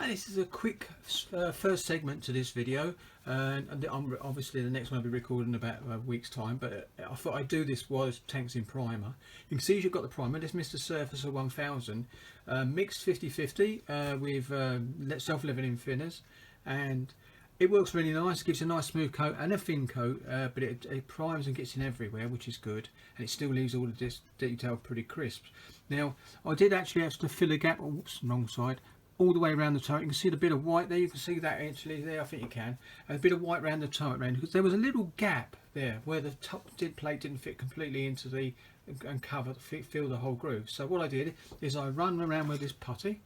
Hi, this is a quick first segment to this video, and obviously the next one I'll be recording in about a week's time, but I thought I'd do this while the tank's in primer. You can see you've got the primer. This Mr. Surfacer 1000 mixed 50-50 with self-leveling thinners, and it works really nice. It gives a nice smooth coat and a thin coat, but it primes and gets in everywhere, which is good, and it still leaves all of this detail pretty crisp. Now, I did actually have to fill a gap, oops, wrong side, all the way around the turret. You can see the bit of white there. You can see that actually there. I think you can. And a bit of white around the turret round, because there was a little gap there where the top plate didn't fit completely into the and fill the whole groove. So what I did is I run around with this putty,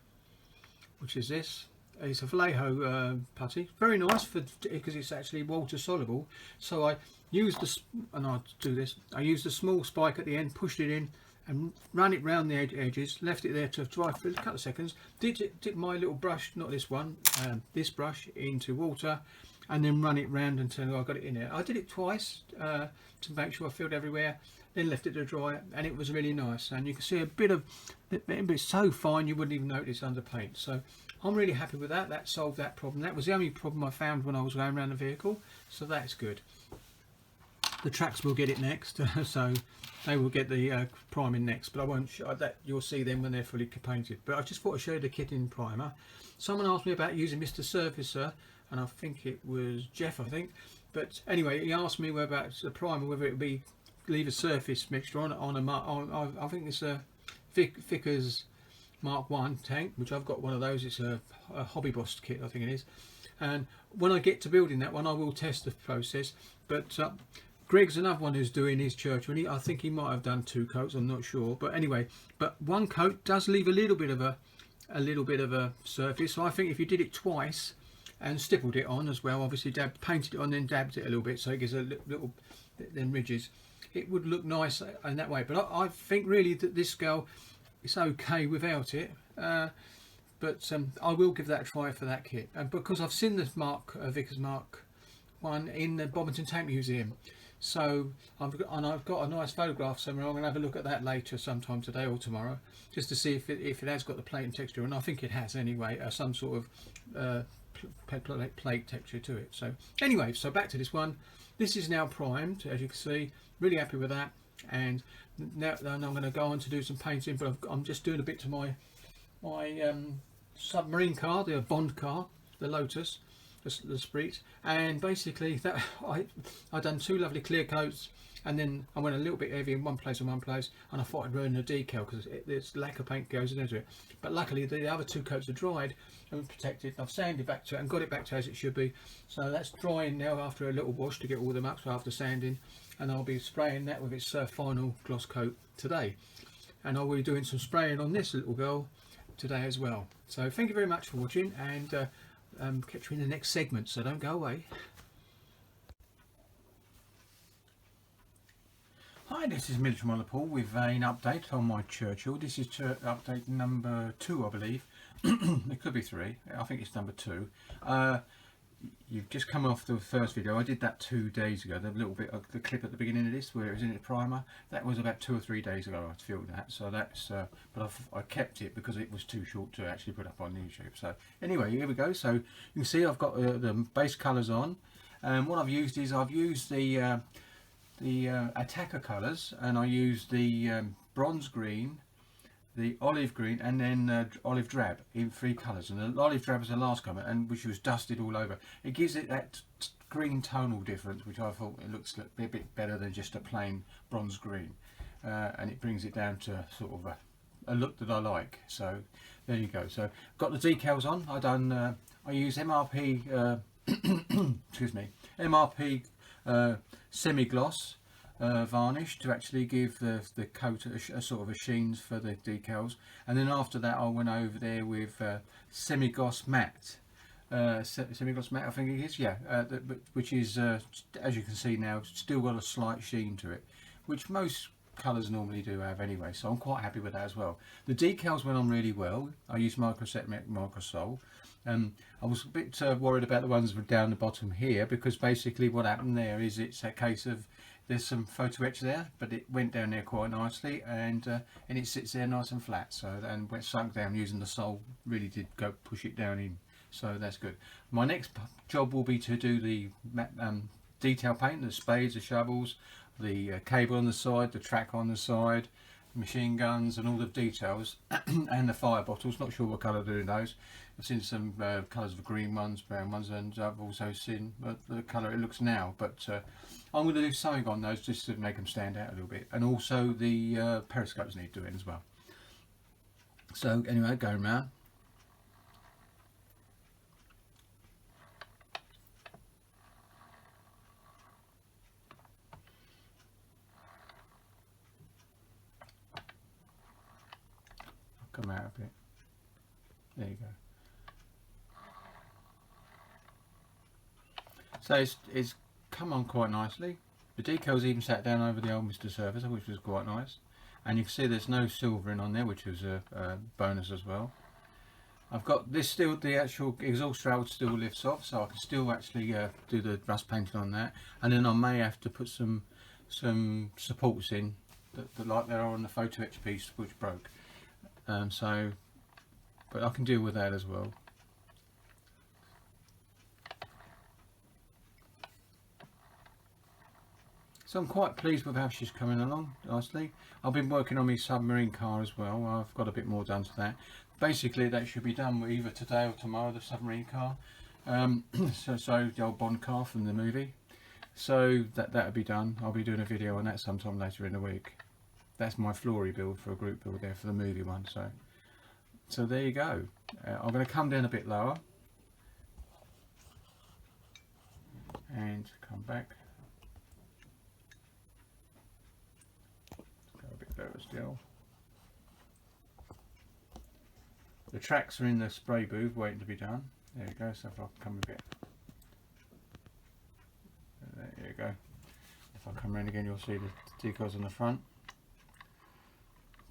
which is this. It's a Vallejo putty, very nice because it's actually water soluble. So I used I used a small spike at the end, pushed it in, and ran it round the edges, left it there to dry for a couple of seconds. Dip my little brush, not this one, this brush, into water, and then run it round until I got it in there. I did it twice to make sure I filled everywhere, then left it to dry, and it was really nice. And you can see a bit of it's so fine you wouldn't even notice under paint. So I'm really happy with that. That solved that problem. That was the only problem I found when I was going around the vehicle, so that's good. The tracks will get it next, so they will get the priming next, but I won't show that. You'll see them when they're fully painted. But I just thought I'd show you the kit in primer. Someone asked me about using Mr. Surfacer, and I think it was Jeff, I think. But anyway, he asked me about the primer, whether it would be leave a surface mixture on I think it's a Vickers Mark 1 tank, which I've got one of those. It's a Hobby Boss kit, I think it is. And when I get to building that one, I will test the process. But Greg's another one who's doing his Churchill, and I think he might have done 2 coats. I'm not sure, but anyway, but 1 coat does leave a little bit of a surface. So I think if you did it twice and stippled it on as well, obviously painted it on, then dabbed it a little bit, so it gives a little then ridges, it would look nice in that way. But I think really that this girl is okay without it. But I will give that a try for that kit, and because I've seen this Vickers Mark 1 in the Bobbington Tank Museum. So I've got a nice photograph somewhere. I'm going to have a look at that later, sometime today or tomorrow, just to see if it has got the plate and texture, and I think it has anyway, some sort of plate texture to it. So anyway, so back to this one. This is now primed, as you can see. Really happy with that, and now I'm going to go on to do some painting. But I'm just doing a bit to my submarine car, the Bond car, the Lotus. The Sprite, and basically that I done 2 lovely clear coats, and then I went a little bit heavy in one place, and I thought I'd ruin the decal because there's lack of paint goes into it. But luckily the other 2 coats are dried and protected. I've sanded back to it and got it back to as it should be. So that's drying now after a little wash to get all them up, so after sanding, and I'll be spraying that with its final gloss coat today, and I'll be doing some spraying on this little girl today as well. So thank you very much for watching, and catch you in the next segment, so don't go away. Hi, this is Military Monopole with an update on my Churchill. This is update number 2, I believe. It could be 3. I think it's number 2. You've just come off the first video. I did that 2 days ago. The little bit of the clip at the beginning of this where it was in the primer, that was about 2 or 3 days ago I filmed that. So that's but I kept it because it was too short to actually put up on YouTube. So anyway, here we go. So you can see I've got the base colours on, and what I've used is the Attacker colours, and I used the bronze green, the olive green, and then olive drab in 3 colours. And the olive drab is the last colour, and which was dusted all over. It gives it that green tonal difference, which I thought it looks a bit better than just a plain bronze green, and it brings it down to sort of a look that I like. So there you go. So got the decals on. I use MRP excuse me, MRP semi-gloss varnish to actually give the coat a sort of a sheen for the decals, and then after that I went over there with semi-gloss matte, semi-gloss matte I think it is, yeah, which is as you can see now, still got a slight sheen to it, which most colours normally do have anyway, so I'm quite happy with that as well. The decals went on really well. I used Microset Microsol. I was a bit worried about the ones down the bottom here, because basically what happened there is it's a case of there's some photo etch there, but it went down there quite nicely, and it sits there nice and flat. So, and when it sunk down using the sole, really did go push it down in. So that's good. My next job will be to do the detail paint, the spades, the shovels, the cable on the side, the track on the side, machine guns and all the details, and the fire bottles. Not sure what colour they're doing those. I've seen some colours of green ones, brown ones, and I've also seen the colour it looks now. But I'm going to do something on those just to make them stand out a little bit. And also the periscopes need doing as well. So anyway, going round. Come out a bit. There you go. So it's come on quite nicely. The decals even sat down over the Armistice surface, which was quite nice. And you can see there's no silvering on there, which was a bonus as well. I've got this still, the actual exhaust shroud still lifts off, so I can still actually do the rust painting on that. And then I may have to put some supports in, that like there are on the photo etch piece, which broke. But I can deal with that as well. So I'm quite pleased with how she's coming along nicely. I've been working on my submarine car as well. I've got a bit more done to that. Basically that should be done either today or tomorrow, the submarine car. So the old Bond car from the movie. So that'll be done. I'll be doing a video on that sometime later in the week. That's my flory build for a group build there for the movie one. So there you go. I'm going to come down a bit lower and come back. Go a bit lower still. The tracks are in the spray booth waiting to be done. There you go. So if I come a bit, there you go. If I come around again, you'll see the decals on the front.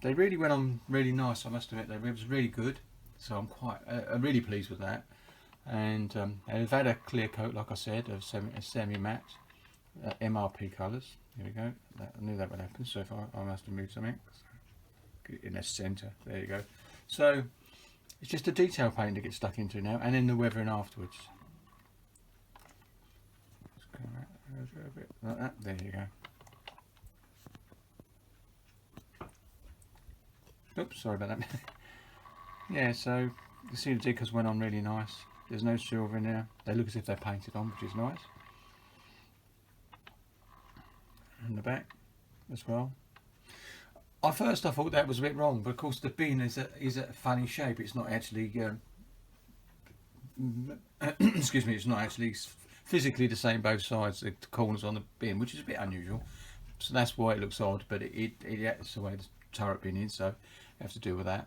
They really went on really nice, I must admit. It was really good, so I'm really pleased with that. And they've had a clear coat, like I said, of semi-matte MRP colours. Here we go. I knew that would happen, so if I must have moved something in the centre. There you go. So it's just a detail paint to get stuck into now, and then the weathering afterwards. Just come out a bit like that. There you go. Oops, sorry about that. Yeah, so you see the decals went on really nice. There's no silver in there. They look as if they're painted on, which is nice. And the back as well. At first I thought that was a bit wrong, but of course the bin is a funny shape. It's not actually excuse me, it's not actually physically the same both sides, the corners on the bin, which is a bit unusual. So that's why it looks odd, but it's the way the turret bin is, so I have to deal with that.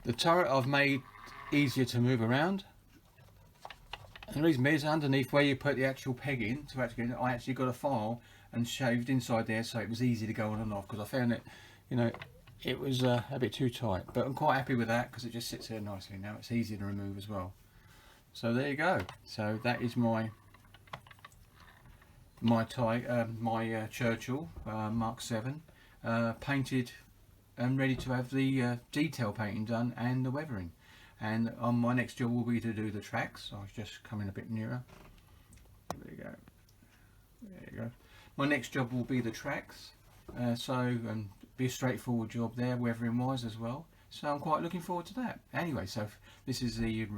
The turret I've made easier to move around, and the reason is underneath where you put the actual peg in to actually, I actually got a file and shaved inside there, so it was easy to go on and off, because I found it, you know, it was a bit too tight. But I'm quite happy with that because it just sits there nicely now. It's easy to remove as well. So there you go. So that is my Churchill Mark VII, painted and ready to have the detail painting done and the weathering. And on my next job will be to do the tracks. I was just coming a bit nearer. There you go. There you go. My next job will be the tracks. Be a straightforward job there, weathering wise as well. So I'm quite looking forward to that. Anyway, so this is the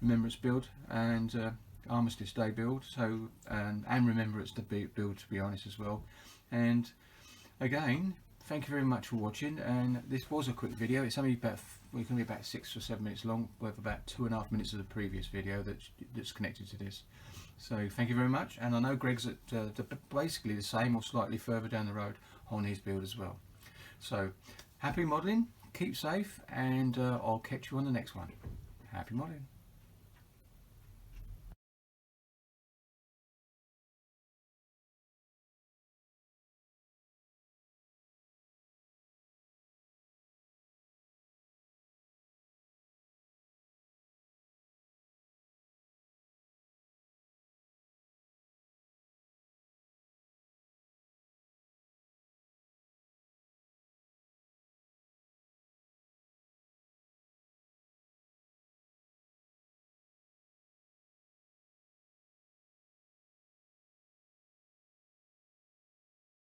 Remembrance build and Armistice Day build. So and Remembrance Day build, to be honest, as well. And again, thank you very much for watching. And this was a quick video. It's only about, well, it can be about 6 or 7 minutes long, with about 2.5 minutes of the previous video that's connected to this. So thank you very much. And I know Greg's at basically the same or slightly further down the road on his build as well. So happy modelling, keep safe, and I'll catch you on the next one. Happy modelling.